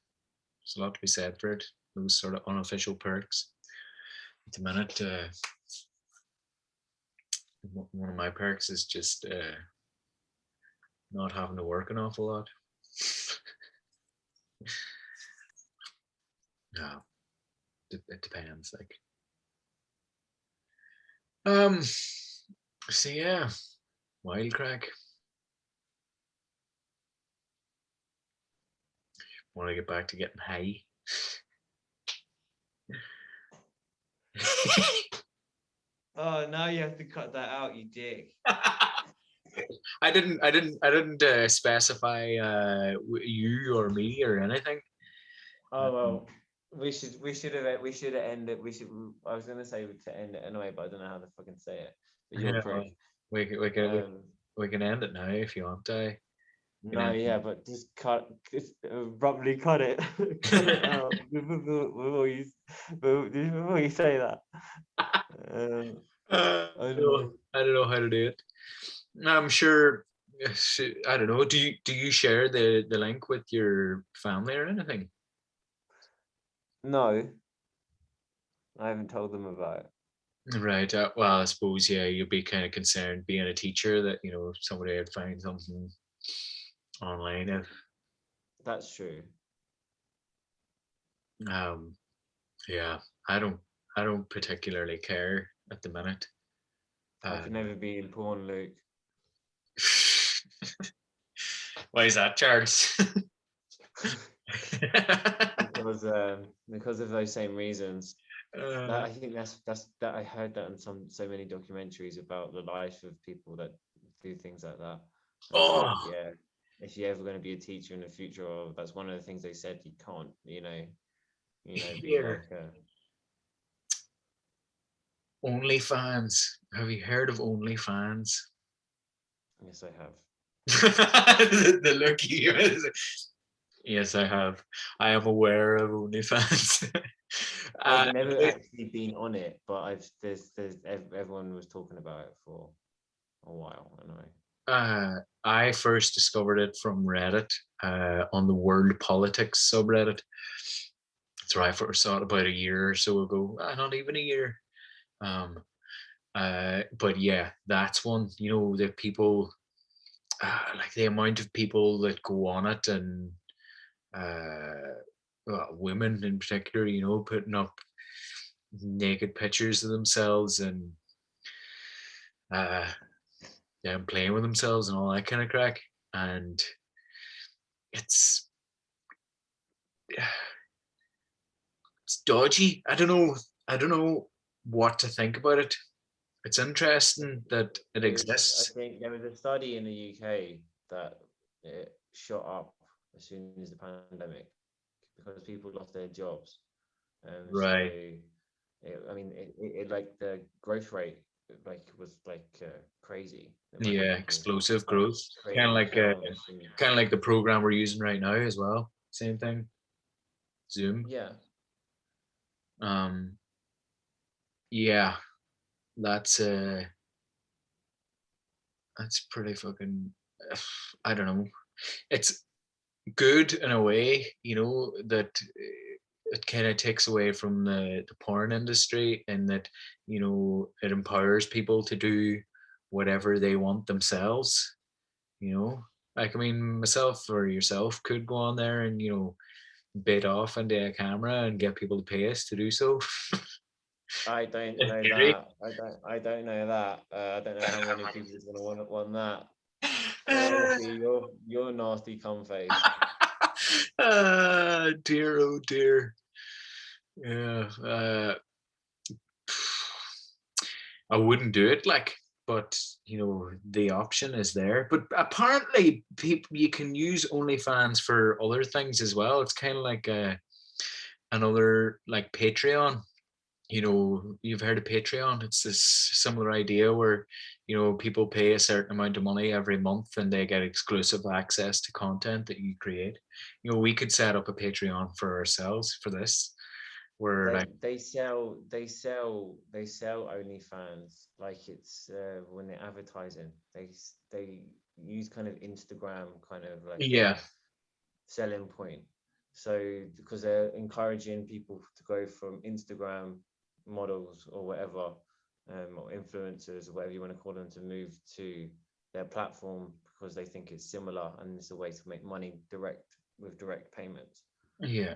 there's a lot to be said for it. Those sort of unofficial perks. At the minute, one of my perks is just not having to work an awful lot. No, it depends. Like, um, so yeah, wild crack. Want to get back to getting high. Oh, now you have to cut that out, you dick. I didn't specify you or me or anything. Oh well, we should have ended. I was gonna say to end it anyway, but I don't know how to fucking say it. But you're a Yeah, well, prick. we can, we can we Um, we can end it now if you want. You no, know, yeah, but just abruptly cut it, cut it out before you say that. Um, I don't know. I don't know how to do it. I'm sure. I don't know. Do you share the link with your family or anything? No, I haven't told them about it. Right. Well, I suppose, yeah, you'd be kind of concerned being a teacher that somebody would find something online. If That's true. um, yeah, I don't I don't particularly care at the minute. I Uh, could never be in porn, Luke. Why is that, Charles? Because of those same reasons. uh, I think that I heard that in so many documentaries about the life of people that do things like that, and it's like, oh, yeah, if you're ever going to be a teacher in the future, or that's one of the things they said, you can't, be here. like a. OnlyFans. Have you heard of OnlyFans? Yes, I have. The look you is. Yes, I have. I am aware of OnlyFans. I've uh, never actually been on it, but everyone was talking about it for a while anyway. I first discovered it from Reddit on the World Politics subreddit. That's where I first saw it about a year or so ago. Not even a year. Um, but yeah, that's one. The people, like the amount of people that go on it, and well, women in particular, putting up naked pictures of themselves and uh, them playing with themselves and all that kind of crack. And it's it's dodgy. I don't know. I don't know what to think about it. It's interesting that it I exists. think there was a study in the UK that it shot up as soon as the pandemic because people lost their jobs. So Right. I mean, like the growth rate was crazy. The amount of Yeah, people explosive like growth. Kind of creating like accounts and kind of like the program we're using right now as well. Same thing. Zoom. yeah. Um, yeah, that's that's pretty fucking. I don't know. It's good in a way, that it kind of takes away from the porn industry, and that it empowers people to do whatever they want themselves. Like, I mean, myself or yourself could go on there and bait off into a camera and get people to pay us to do so. I don't In know theory. that. I don't know that. I don't know how many people is going to want that. Uh, Honestly, you're nasty cum face. dear, oh dear. Yeah. I wouldn't do it, like, but the option is there. But apparently, people, you can use OnlyFans for other things as well. It's kind of like another, like, Patreon. You've heard of Patreon. It's this similar idea where people pay a certain amount of money every month, and they get exclusive access to content that you create. We could set up a Patreon for ourselves for this, where, like, They sell OnlyFans like it's when they're advertising. They use kind of Instagram kind of like a yeah, selling point. So because they're encouraging people to go from Instagram models or whatever, or influencers or whatever you want to call them, to move to their platform because they think it's similar and it's a way to make money direct payments. yeah,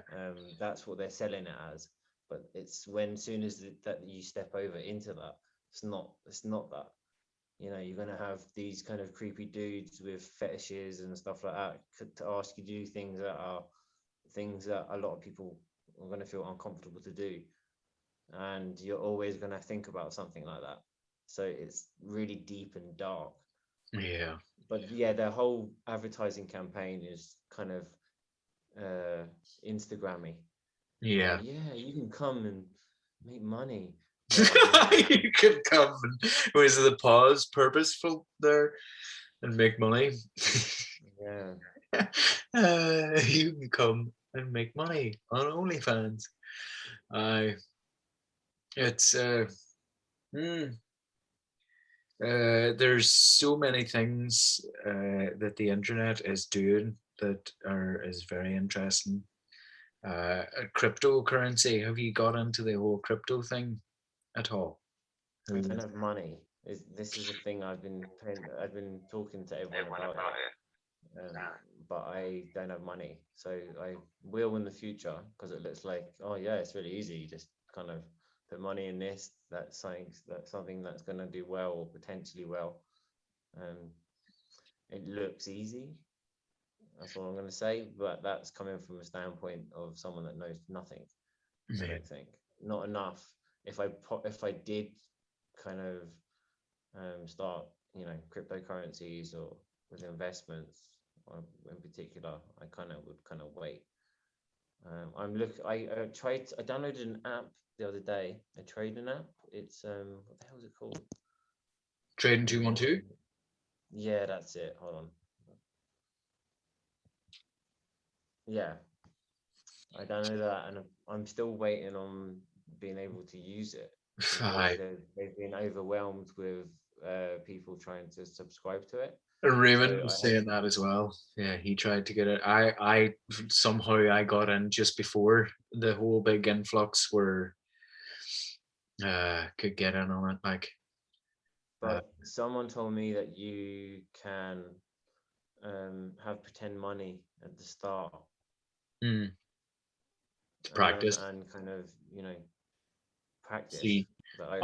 That's what they're selling it as. But it's when soon as that you step over into that, it's not that. You're gonna have these kind of creepy dudes with fetishes and stuff like that to ask you to do things that a lot of people are gonna feel uncomfortable to do, and you're always gonna think about something like that. So it's really deep and dark. yeah, But yeah, the whole advertising campaign is kind of uh Instagrammy. yeah. Like, yeah, you can come and make money, but You could come and was the pause purposeful there and make money. yeah, You can come and make money on OnlyFans. I it's hmm, there's so many things that the internet is doing that is very interesting. Cryptocurrency. Have you got into the whole crypto thing at all? I don't have money. This is a thing I've been talking to everyone about it, um, but I don't have money. So I will in the future because it looks like, oh yeah, it's really easy. You just kind of put money in this. That's something that's going to do well or potentially well. Um, it looks easy. That's all I'm going to say. But that's coming from a standpoint of someone that knows nothing. I Yeah. don't think not enough. If I did kind of start, cryptocurrencies or with investments, or in particular, I kind of would kind of wait. I'm look. I downloaded an app the other day, a trading app. It's what the hell is it called? Trading 212. Um, yeah, that's it. Hold on. Yeah, I downloaded that, and I'm still waiting on being able to use it because I they've been overwhelmed with people trying to subscribe to it. Raymond So I was had saying that as well. Yeah, he tried to get it. I somehow I got in just before the whole big influx where could get in on it. Like, uh, But someone told me that you can have pretend money at the start, mm, to practice. and kind of practice. See, But I,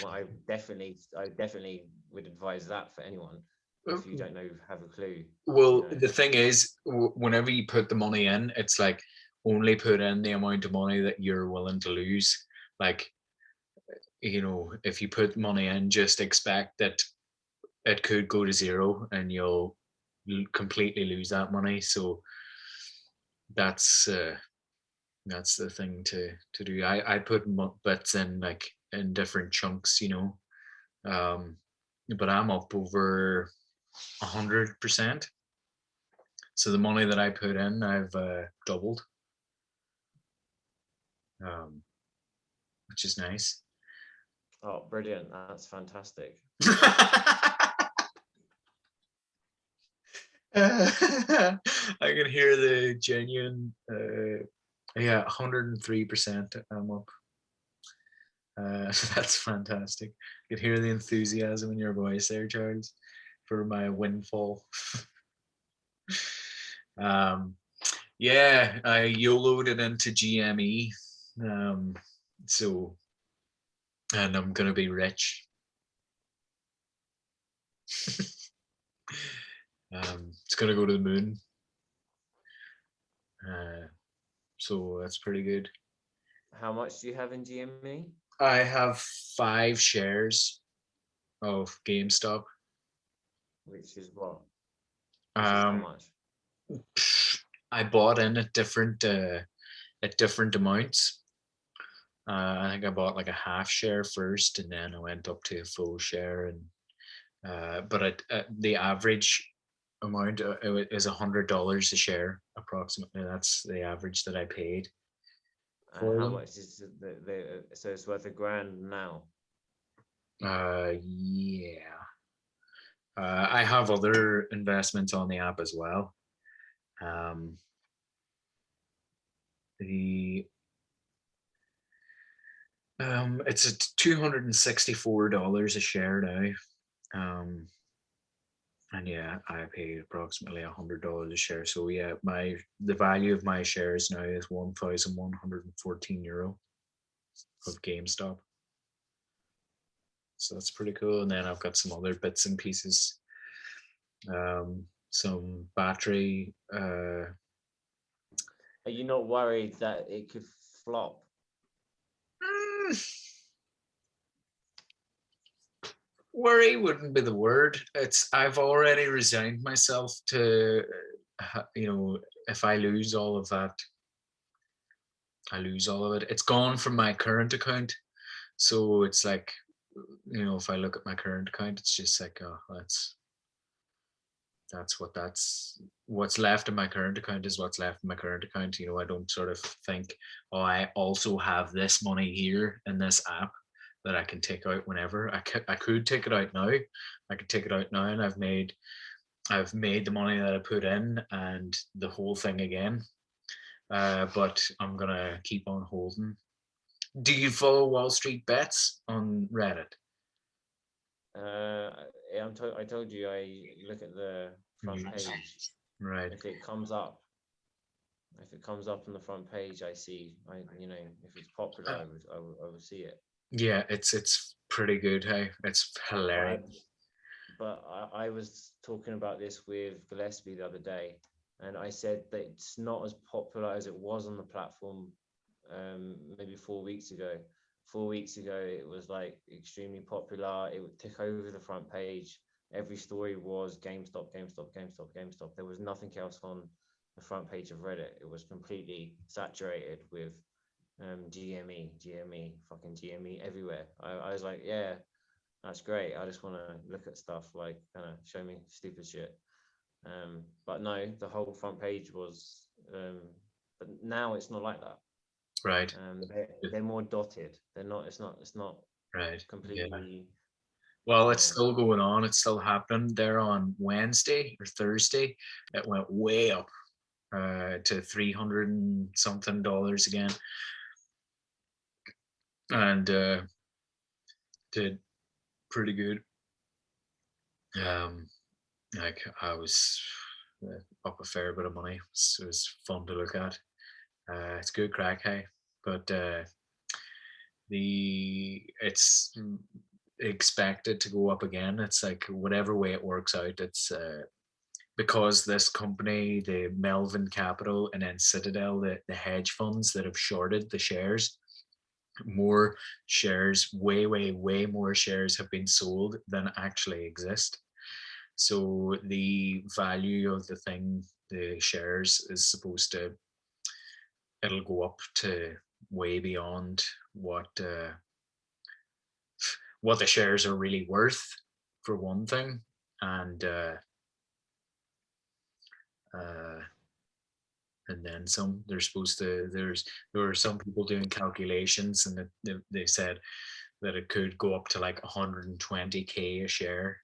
I definitely would advise that for anyone if you don't know, have a clue. You well, know, the thing is, whenever you put the money in, it's like only put in the amount of money that you're willing to lose. Like, if you put money in, just expect that it could go to zero and you'll completely lose that money. So that's uh, that's the thing to do. I put bits in like in different chunks. Um, but I'm up over 100%. So the money that I put in, I've doubled, um, which is nice. oh, brilliant! That's fantastic. I can hear the genuine, yeah, 103%. I'm up. That's fantastic. You can hear the enthusiasm in your voice there, Charles, for my windfall. um, yeah, I YOLO'd it into GME. Um, so, and I'm gonna be rich. It's gonna go to the moon. Uh, so that's pretty good. How much do you have in GME? I have 5 shares of GameStop. Which is what? Which is how Um, much? I bought in at different amounts. I think I bought like a half share first, and then I went up to a full share. And but the average amount is $100 a share, approximately. That's the average that I paid And for how them. much is so it's worth $1,000 now? Yeah. I have other investments on the app as well. Um, the it's at $264 a share now. Um, and yeah, I paid approximately $100 a share. So yeah, the value of my shares now is €1,114 of GameStop. So that's pretty cool. And then I've got some other bits and pieces, some battery. Are you not worried that it could flop? Mm, Worry wouldn't be the word. It's I've already resigned myself to, if I lose all of that, I lose all of it. It's gone from my current account, so it's like, if I look at my current account, it's just like, oh, that's what's left in my current account is what's left in my current account. I don't sort of think, oh, I also have this money here in this app that I can take out whenever. I could take it out now. I could take it out now, and I've made the money that I put in and the whole thing again. But I'm gonna keep on holding. Do you follow Wall Street Bets on Reddit? Uh, I told you I look at the front News. page. Right. If it comes up, if it comes up on the front page, I see. If it's popular, Uh, I will see it. yeah, it's pretty good. Hey, it's But hilarious. but I was talking about this with Gillespie the other day, and I said that it's not as popular as it was on the platform maybe 4 weeks ago. 4 weeks ago, it was like extremely popular. It would tick over the front page. Every story was GameStop, GameStop, GameStop, GameStop. There was nothing else on the front page of Reddit. It was completely saturated with GME, GME, fucking GME everywhere. I was like, yeah, that's great. I just want to look at stuff like kind of show me stupid shit. But no, the whole front page was. But now it's not like that. Right. They're more dotted. They're not. It's not Right. Yeah. completely. Well, it's Um, still going on. It's still happening. There on Wednesday or Thursday, it went way up to 300 and something dollars again, and did pretty good. Um, like I was up a fair bit of money. It was fun to look at. It's good crack, hey, but the it's expected to go up again. It's like whatever way it works out. It's because this company, the Melvin Capital and then Citadel, the hedge funds that have shorted the shares, more shares, way more shares have been sold than actually exist. So the value of the thing, the shares, is supposed to, it'll go up to way beyond what the shares are really worth, for one thing, and uh, and then some. They're supposed to. There were some people doing calculations, and they said that it could go up to like 120K a share,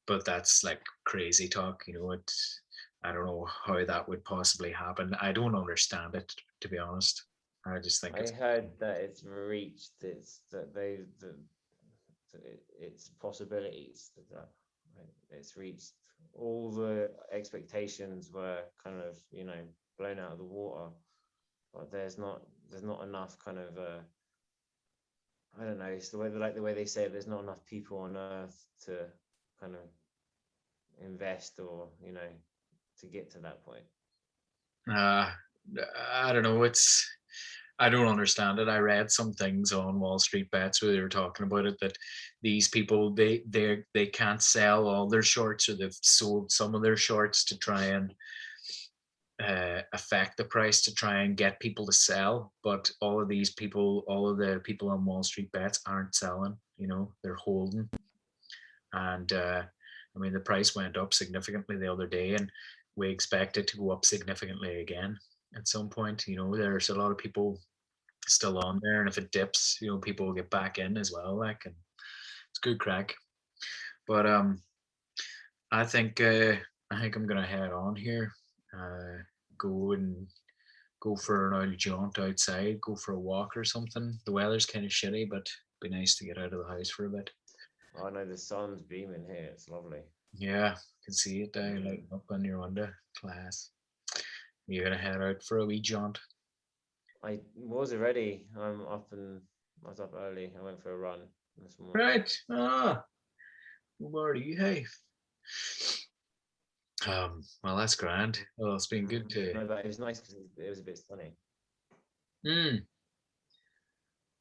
but that's like crazy talk. I don't know how that would possibly happen. I don't understand it, to be honest. I just think I it's heard that it's reached its that they the, its possibilities that it's reached all the expectations were kind of blown out of the water, but there's not enough kind of I don't know. It's the way like the way they say it, there's not enough people on Earth to kind of invest or to get to that point. uh, I don't know. I don't understand it. I read some things on Wall Street Bets where they were talking about it, that these people, they can't sell all their shorts, or they've sold some of their shorts to try and affect the price, to try and get people to sell. But all of the people on Wall Street Bets aren't selling. They're holding. And I mean, the price went up significantly the other day, and we expect it to go up significantly again at some point. There's a lot of people still on there, and if it dips, people will get back in as well. Like, and it's good crack. But I think uh, I think I'm gonna head on here. Uh, go and go for an old jaunt outside. Go for a walk or something. The weather's kind of shitty, but it'd be nice to get out of the house for a bit. I know the sun's beaming here. It's lovely. Yeah, can see it down Mm. lighting up on your window. Class. You're gonna head out for a wee jaunt. I was already. I was up early. I went for a run this morning. Right. Ah, where are you? Hey. Well, that's grand. Well, it's been good to. No, but it was nice because it was a bit sunny. Hmm.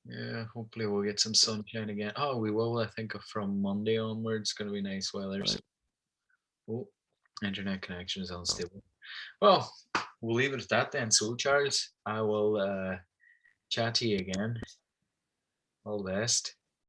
Yeah, hopefully we'll get some sunshine again. Oh, we will. I think from Monday onwards, it's going to be nice weather. So, oh, internet connection is unstable. Well, we'll leave it at that then. So, Charles, I will chat to you again. All the best.